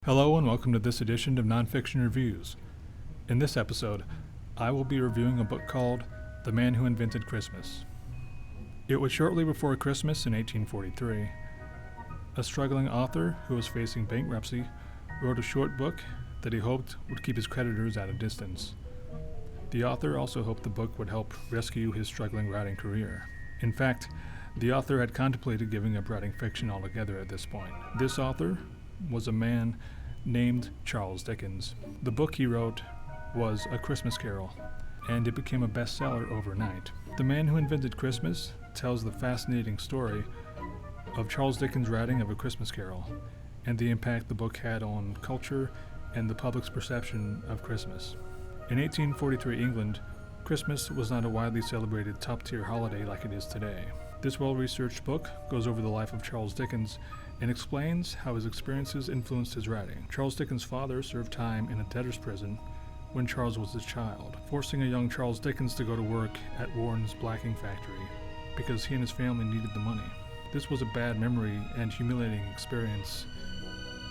Hello and welcome to this edition of Nonfiction Reviews. In this episode, I will be reviewing a book called The Man Who Invented Christmas. It was shortly before Christmas in 1843. A struggling author who was facing bankruptcy wrote a short book that he hoped would keep his creditors at a distance. The author also hoped the book would help rescue his struggling writing career. In fact, the author had contemplated giving up writing fiction altogether at this point. This author was a man named Charles Dickens. The book he wrote was A Christmas Carol, and it became a bestseller overnight. The Man Who Invented Christmas tells the fascinating story of Charles Dickens' writing of A Christmas Carol and the impact the book had on culture and the public's perception of Christmas. In 1843 England, Christmas was not a widely celebrated top-tier holiday like it is today. This well-researched book goes over the life of Charles Dickens and explains how his experiences influenced his writing. Charles Dickens' father served time in a debtor's prison when Charles was a child, forcing a young Charles Dickens to go to work at Warren's blacking factory because he and his family needed the money. This was a bad memory and humiliating experience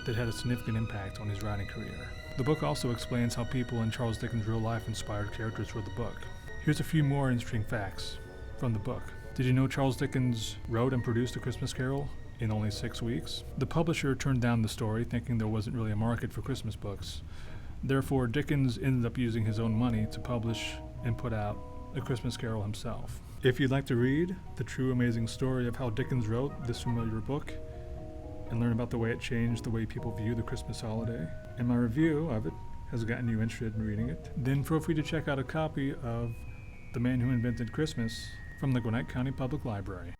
that had a significant impact on his writing career. The book also explains how people in Charles Dickens' real life inspired characters for the book. Here's a few more interesting facts from the book. Did you know Charles Dickens wrote and produced A Christmas Carol in only 6 weeks? The publisher turned down the story, thinking there wasn't really a market for Christmas books. Therefore, Dickens ended up using his own money to publish and put out A Christmas Carol himself. If you'd like to read the true amazing story of how Dickens wrote this familiar book and learn about the way it changed the way people view the Christmas holiday, and my review of it has gotten you interested in reading it, then feel free to check out a copy of The Man Who Invented Christmas from the Gwinnett County Public Library.